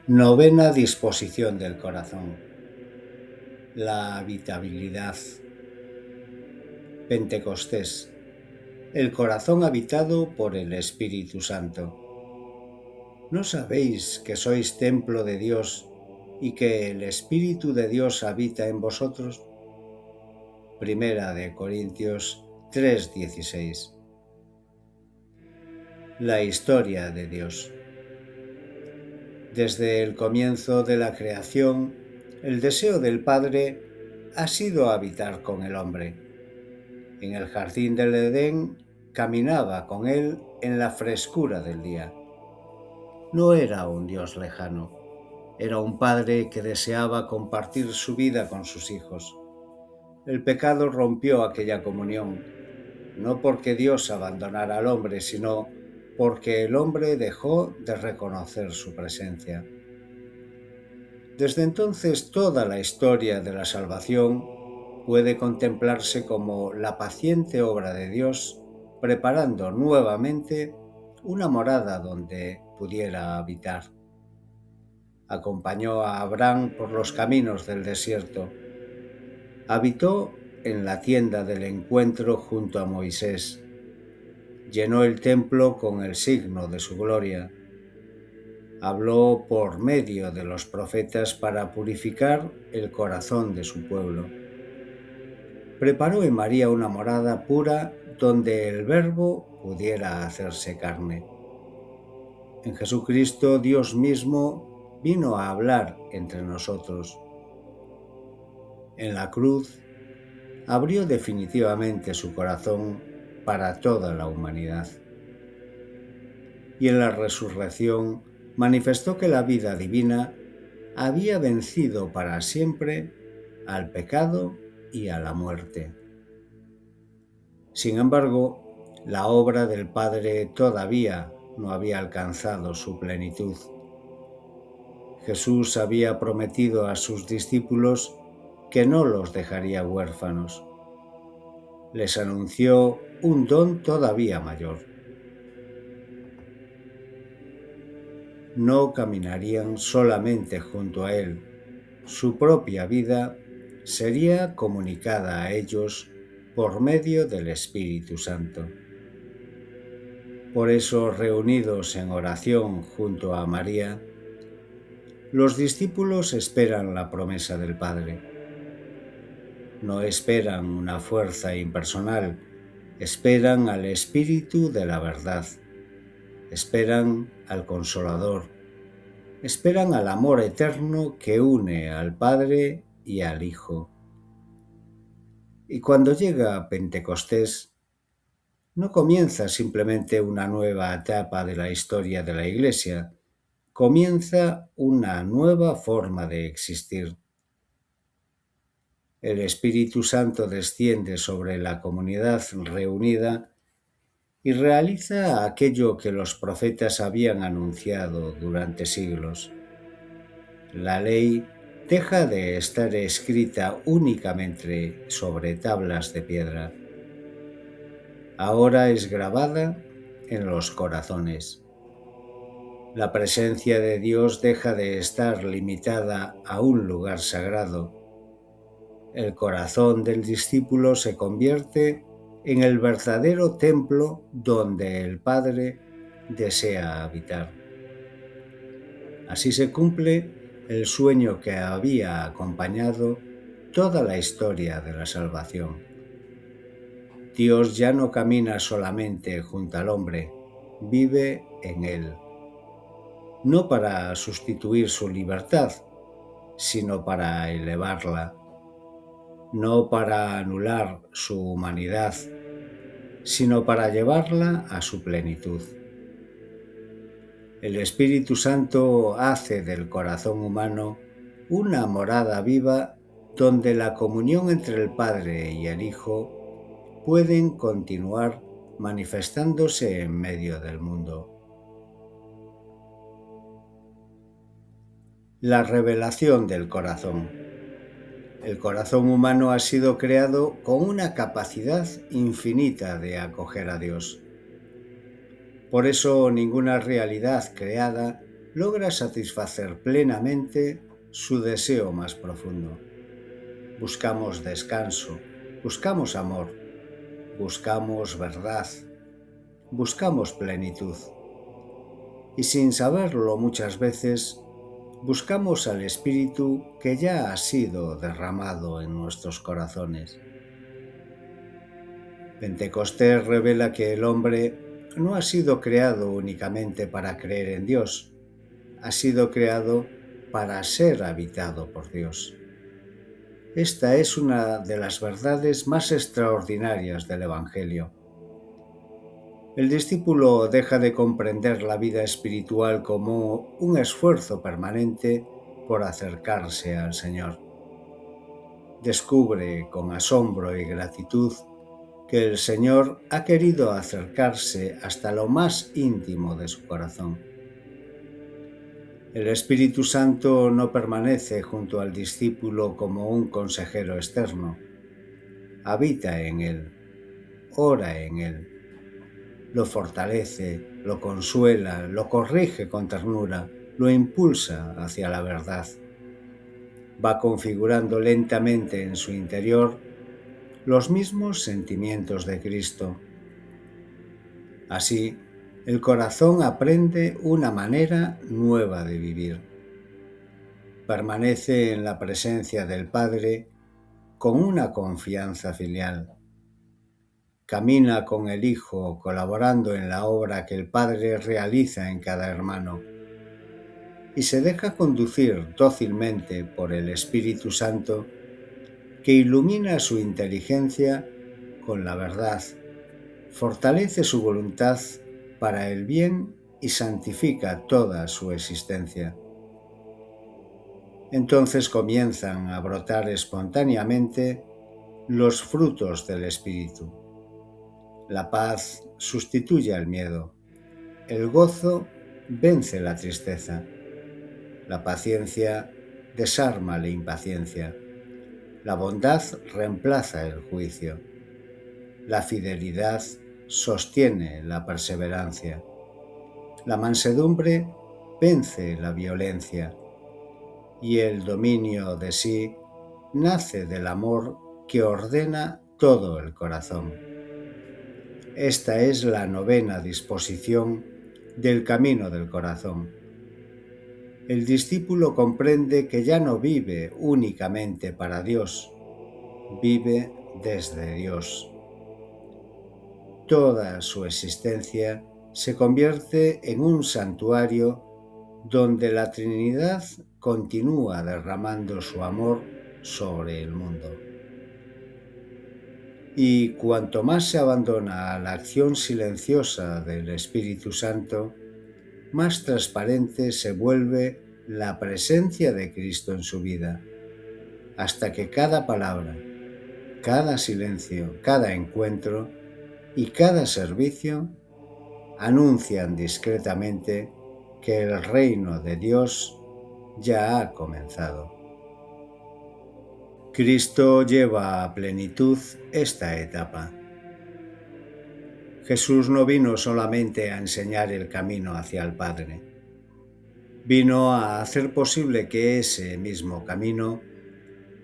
Novena disposición del corazón. La habitabilidad. Pentecostés. El corazón habitado por el Espíritu Santo. ¿No sabéis que sois templo de Dios y que el Espíritu de Dios habita en vosotros? Primera de Corintios 3:16. La historia de Dios. Desde el comienzo de la creación, el deseo del Padre ha sido habitar con el hombre. En el jardín del Edén caminaba con él en la frescura del día. No era un Dios lejano, era un padre que deseaba compartir su vida con sus hijos. El pecado rompió aquella comunión, no porque Dios abandonara al hombre, sino porque el hombre dejó de reconocer su presencia. Desde entonces, toda la historia de la salvación puede contemplarse como la paciente obra de Dios preparando nuevamente una morada donde pudiera habitar. Acompañó a Abraham por los caminos del desierto. Habitó en la tienda del encuentro junto a Moisés. Llenó el templo con el signo de su gloria. Habló por medio de los profetas para purificar el corazón de su pueblo. Preparó en María una morada pura donde el Verbo pudiera hacerse carne. En Jesucristo Dios mismo vino a hablar entre nosotros. En la cruz abrió definitivamente su corazón para toda la humanidad. Y en la resurrección manifestó que la vida divina había vencido para siempre al pecado y a la muerte. Sin embargo, la obra del Padre todavía no había alcanzado su plenitud. Jesús había prometido a sus discípulos que no los dejaría huérfanos. Les anunció un don todavía mayor. No caminarían solamente junto a Él, su propia vida sería comunicada a ellos por medio del Espíritu Santo. Por eso, reunidos en oración junto a María, los discípulos esperan la promesa del Padre. No esperan una fuerza impersonal, esperan al Espíritu de la verdad, esperan al Consolador, esperan al amor eterno que une al Padre y al Hijo. Y cuando llega Pentecostés, no comienza simplemente una nueva etapa de la historia de la Iglesia, comienza una nueva forma de existir. El Espíritu Santo desciende sobre la comunidad reunida y realiza aquello que los profetas habían anunciado durante siglos. La ley deja de estar escrita únicamente sobre tablas de piedra. Ahora es grabada en los corazones. La presencia de Dios deja de estar limitada a un lugar sagrado. El corazón del discípulo se convierte en el verdadero templo donde el Padre desea habitar. Así se cumple el sueño que había acompañado toda la historia de la salvación. Dios ya no camina solamente junto al hombre, vive en él. No para sustituir su libertad, sino para elevarla. No para anular su humanidad, sino para llevarla a su plenitud. El Espíritu Santo hace del corazón humano una morada viva donde la comunión entre el Padre y el Hijo pueden continuar manifestándose en medio del mundo. La revelación del corazón. El corazón humano ha sido creado con una capacidad infinita de acoger a Dios. Por eso ninguna realidad creada logra satisfacer plenamente su deseo más profundo. Buscamos descanso, buscamos amor, buscamos verdad, buscamos plenitud. Y sin saberlo muchas veces, buscamos al Espíritu que ya ha sido derramado en nuestros corazones. Pentecostés revela que el hombre no ha sido creado únicamente para creer en Dios, ha sido creado para ser habitado por Dios. Esta es una de las verdades más extraordinarias del Evangelio. El discípulo deja de comprender la vida espiritual como un esfuerzo permanente por acercarse al Señor. Descubre con asombro y gratitud que el Señor ha querido acercarse hasta lo más íntimo de su corazón. El Espíritu Santo no permanece junto al discípulo como un consejero externo. Habita en él, ora en él, lo fortalece, lo consuela, lo corrige con ternura, lo impulsa hacia la verdad. Va configurando lentamente en su interior los mismos sentimientos de Cristo. Así, el corazón aprende una manera nueva de vivir. Permanece en la presencia del Padre con una confianza filial. Camina con el Hijo colaborando en la obra que el Padre realiza en cada hermano y se deja conducir dócilmente por el Espíritu Santo que ilumina su inteligencia con la verdad, fortalece su voluntad para el bien y santifica toda su existencia. Entonces comienzan a brotar espontáneamente los frutos del Espíritu. La paz sustituye al miedo, el gozo vence la tristeza, la paciencia desarma la impaciencia, la bondad reemplaza el juicio, la fidelidad sostiene la perseverancia, la mansedumbre vence la violencia y el dominio de sí nace del amor que ordena todo el corazón. Esta es la 9ª disposición del camino del corazón. El discípulo comprende que ya no vive únicamente para Dios, vive desde Dios. Toda su existencia se convierte en un santuario donde la Trinidad continúa derramando su amor sobre el mundo. Y cuanto más se abandona a la acción silenciosa del Espíritu Santo, más transparente se vuelve la presencia de Cristo en su vida, hasta que cada palabra, cada silencio, cada encuentro y cada servicio anuncian discretamente que el reino de Dios ya ha comenzado. Cristo lleva a plenitud esta etapa. Jesús no vino solamente a enseñar el camino hacia el Padre. Vino a hacer posible que ese mismo camino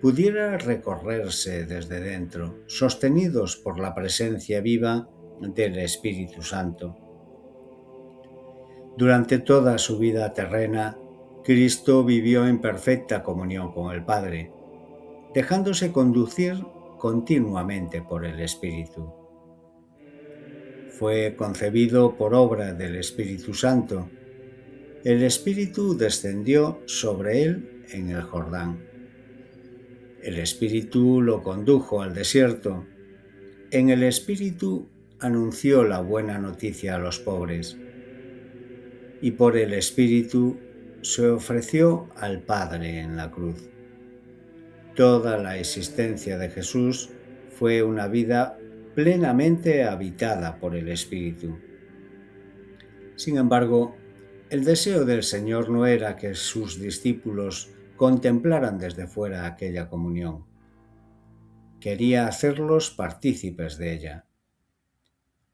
pudiera recorrerse desde dentro, sostenidos por la presencia viva del Espíritu Santo. Durante toda su vida terrena, Cristo vivió en perfecta comunión con el Padre, dejándose conducir continuamente por el Espíritu. Fue concebido por obra del Espíritu Santo. El Espíritu descendió sobre él en el Jordán. El Espíritu lo condujo al desierto. En el Espíritu anunció la buena noticia a los pobres. Y por el Espíritu se ofreció al Padre en la cruz. Toda la existencia de Jesús fue una vida plenamente habitada por el Espíritu. Sin embargo, el deseo del Señor no era que sus discípulos contemplaran desde fuera aquella comunión. Quería hacerlos partícipes de ella.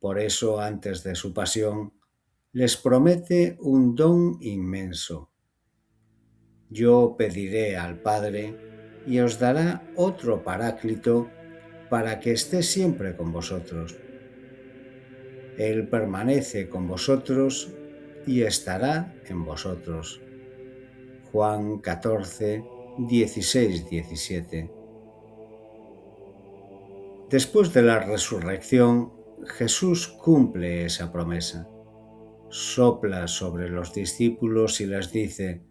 Por eso, antes de su pasión, les promete un don inmenso. Yo pediré al Padre y os dará otro Paráclito para que esté siempre con vosotros. Él permanece con vosotros y estará en vosotros. Juan 14, 16, 17. Después de la resurrección, Jesús cumple esa promesa. Sopla sobre los discípulos y les dice: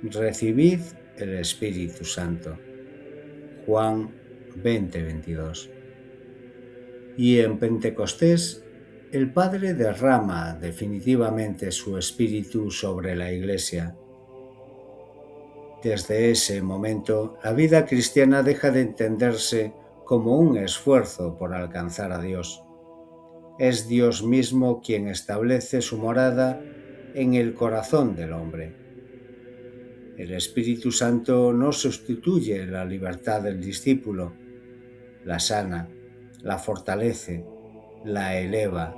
recibid el Espíritu Santo. Juan 20, 22. Y en Pentecostés, el Padre derrama definitivamente su Espíritu sobre la Iglesia. Desde ese momento, la vida cristiana deja de entenderse como un esfuerzo por alcanzar a Dios. Es Dios mismo quien establece su morada en el corazón del hombre. El Espíritu Santo no sustituye la libertad del discípulo, la sana, la fortalece, la eleva.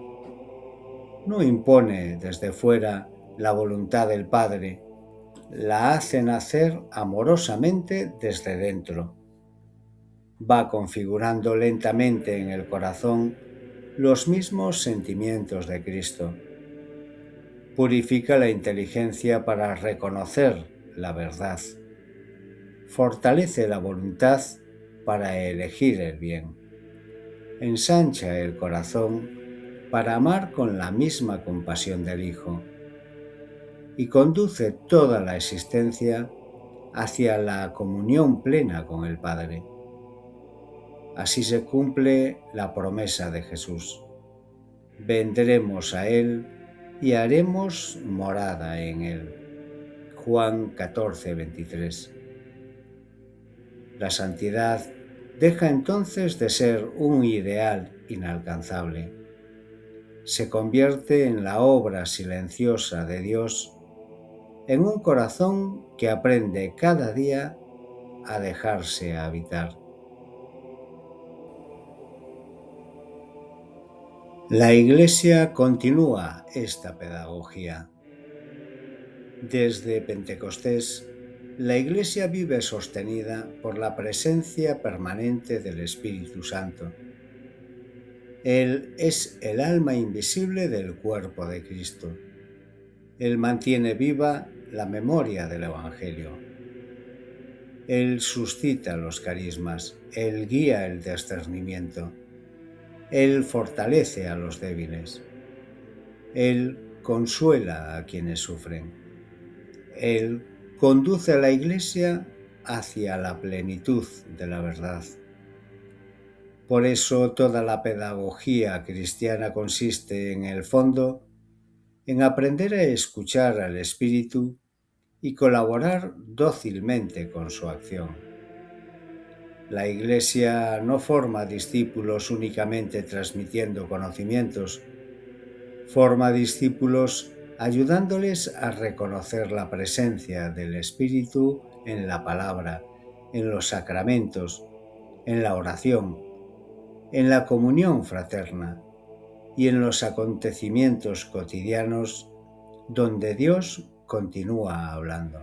No impone desde fuera la voluntad del Padre, la hace nacer amorosamente desde dentro. Va configurando lentamente en el corazón los mismos sentimientos de Cristo. Purifica la inteligencia para reconocer la verdad. Fortalece la voluntad para elegir el bien. Ensancha el corazón para amar con la misma compasión del Hijo. Y conduce toda la existencia hacia la comunión plena con el Padre. Así se cumple la promesa de Jesús. Vendremos a Él y haremos morada en Él. Juan 14, 23. La santidad deja entonces de ser un ideal inalcanzable. Se convierte en la obra silenciosa de Dios en un corazón que aprende cada día a dejarse habitar. La Iglesia continúa esta pedagogía. Desde Pentecostés, la Iglesia vive sostenida por la presencia permanente del Espíritu Santo. Él es el alma invisible del cuerpo de Cristo. Él mantiene viva la memoria del Evangelio. Él suscita los carismas, Él guía el discernimiento. Él fortalece a los débiles. Él consuela a quienes sufren. Él conduce a la Iglesia hacia la plenitud de la verdad. Por eso toda la pedagogía cristiana consiste, en el fondo, en aprender a escuchar al Espíritu y colaborar dócilmente con su acción. La Iglesia no forma discípulos únicamente transmitiendo conocimientos, forma discípulos ayudándoles a reconocer la presencia del Espíritu en la palabra, en los sacramentos, en la oración, en la comunión fraterna y en los acontecimientos cotidianos donde Dios continúa hablando.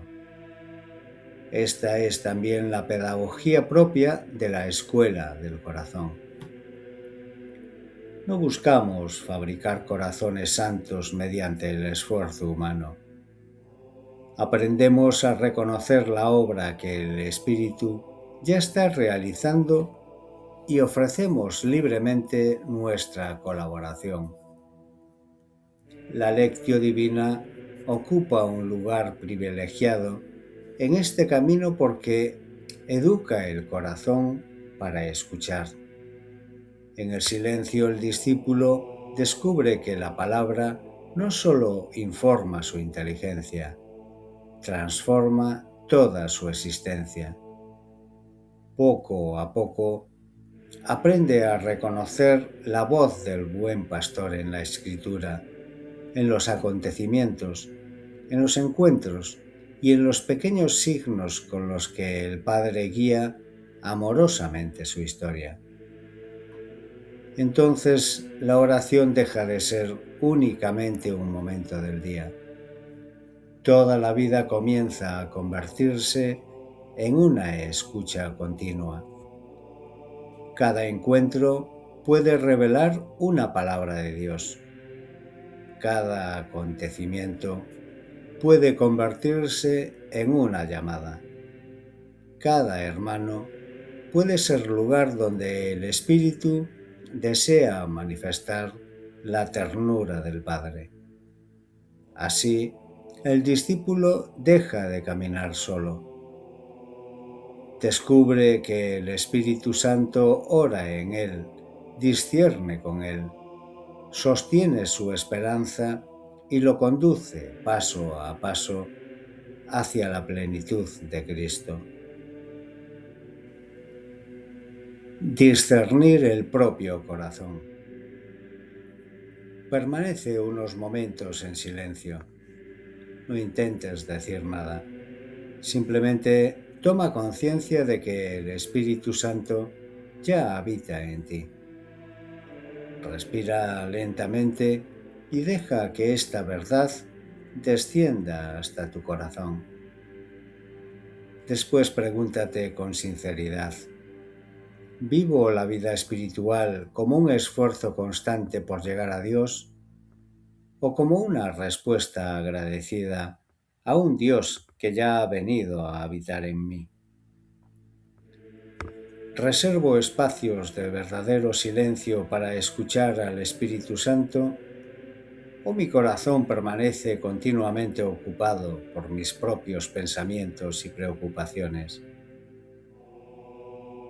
Esta es también la pedagogía propia de la escuela del corazón. No buscamos fabricar corazones santos mediante el esfuerzo humano. Aprendemos a reconocer la obra que el Espíritu ya está realizando y ofrecemos libremente nuestra colaboración. La Lectio Divina ocupa un lugar privilegiado en este camino porque educa el corazón para escuchar. En el silencio el discípulo descubre que la palabra no solo informa su inteligencia, transforma toda su existencia. Poco a poco aprende a reconocer la voz del buen pastor en la Escritura, en los acontecimientos, en los encuentros y en los pequeños signos con los que el Padre guía amorosamente su historia. Entonces la oración deja de ser únicamente un momento del día. Toda la vida comienza a convertirse en una escucha continua. Cada encuentro puede revelar una palabra de Dios. Cada acontecimiento puede convertirse en una llamada. Cada hermano puede ser lugar donde el Espíritu desea manifestar la ternura del Padre. Así, el discípulo deja de caminar solo. Descubre que el Espíritu Santo ora en él, discierne con él, sostiene su esperanza y lo conduce paso a paso hacia la plenitud de Cristo. Discernir el propio corazón. Permanece unos momentos en silencio. No intentes decir nada. Simplemente toma conciencia de que el Espíritu Santo ya habita en ti. Respira lentamente y deja que esta verdad descienda hasta tu corazón. Después pregúntate con sinceridad: ¿vivo la vida espiritual como un esfuerzo constante por llegar a Dios o como una respuesta agradecida a un Dios que ya ha venido a habitar en mí? ¿Reservo espacios de verdadero silencio para escuchar al Espíritu Santo o mi corazón permanece continuamente ocupado por mis propios pensamientos y preocupaciones?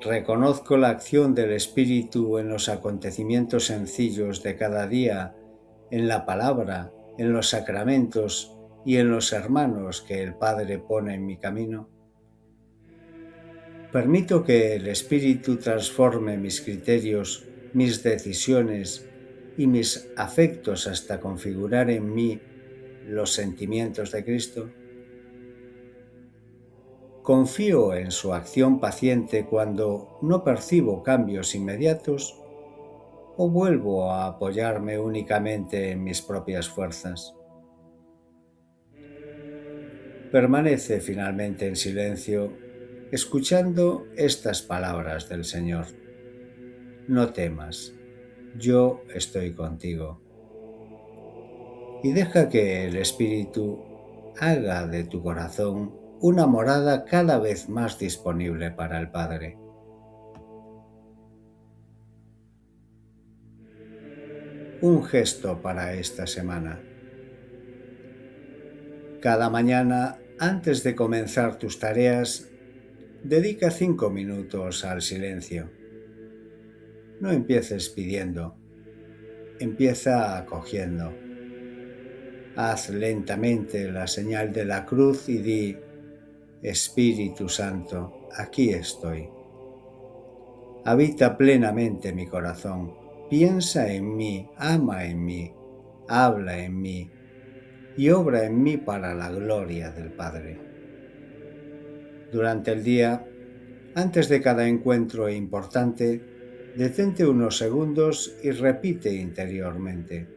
Reconozco la acción del Espíritu en los acontecimientos sencillos de cada día, en la palabra, en los sacramentos y en los hermanos que el Padre pone en mi camino. Permito que el Espíritu transforme mis criterios, mis decisiones y mis afectos hasta configurar en mí los sentimientos de Cristo. Confío en su acción paciente cuando no percibo cambios inmediatos o vuelvo a apoyarme únicamente en mis propias fuerzas. Permanece finalmente en silencio, escuchando estas palabras del Señor. No temas, yo estoy contigo. Y deja que el Espíritu haga de tu corazón una morada cada vez más disponible para el Padre. Un gesto para esta semana. Cada mañana, antes de comenzar tus tareas, dedica 5 minutos al silencio. No empieces pidiendo, empieza acogiendo. Haz lentamente la señal de la cruz y di: Espíritu Santo, aquí estoy. Habita plenamente mi corazón, piensa en mí, ama en mí, habla en mí y obra en mí para la gloria del Padre. Durante el día, antes de cada encuentro importante, detente unos segundos y repite interiormente: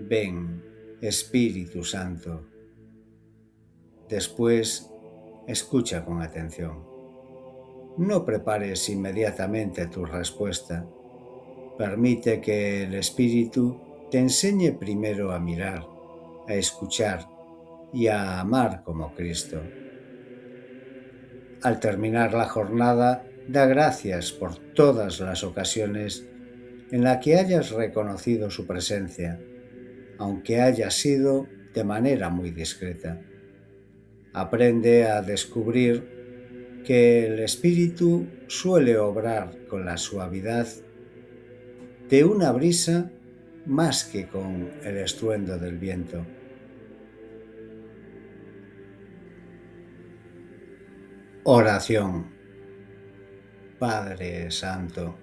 Ven, Espíritu Santo. Después, escucha con atención. No prepares inmediatamente tu respuesta. Permite que el Espíritu te enseñe primero a mirar, a escuchar y a amar como Cristo. Al terminar la jornada, da gracias por todas las ocasiones en las que hayas reconocido su presencia, aunque haya sido de manera muy discreta. Aprende a descubrir que el Espíritu suele obrar con la suavidad de una brisa más que con el estruendo del viento. Oración. Padre Santo,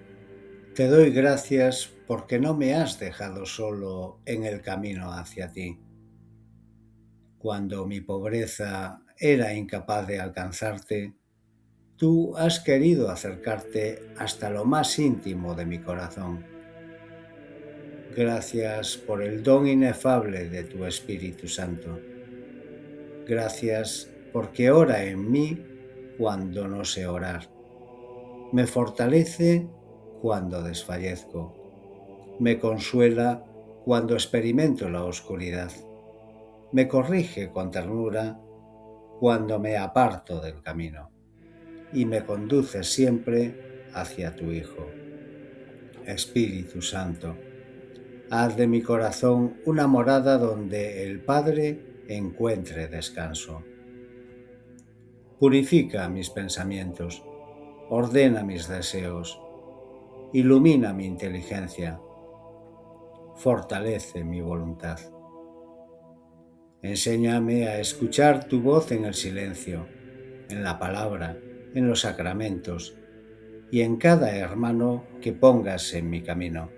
te doy gracias porque no me has dejado solo en el camino hacia ti. Cuando mi pobreza era incapaz de alcanzarte, tú has querido acercarte hasta lo más íntimo de mi corazón. Gracias por el don inefable de tu Espíritu Santo. Gracias porque ora en mí cuando no sé orar. Me fortalece cuando desfallezco. Me consuela cuando experimento la oscuridad. Me corrige con ternura cuando me aparto del camino. Y me conduce siempre hacia tu Hijo. Espíritu Santo, haz de mi corazón una morada donde el Padre encuentre descanso. Purifica mis pensamientos, ordena mis deseos, ilumina mi inteligencia, fortalece mi voluntad. Enséñame a escuchar tu voz en el silencio, en la palabra, en los sacramentos y en cada hermano que pongas en mi camino.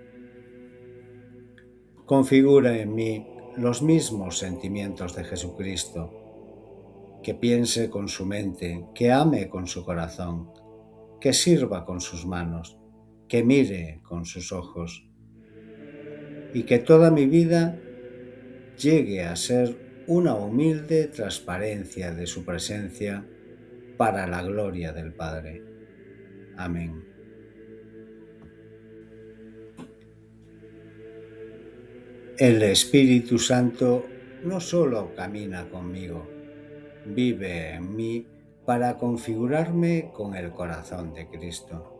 Configura en mí los mismos sentimientos de Jesucristo, que piense con su mente, que ame con su corazón, que sirva con sus manos, que mire con sus ojos, y que toda mi vida llegue a ser una humilde transparencia de su presencia para la gloria del Padre. Amén. El Espíritu Santo no solo camina conmigo, vive en mí para configurarme con el corazón de Cristo.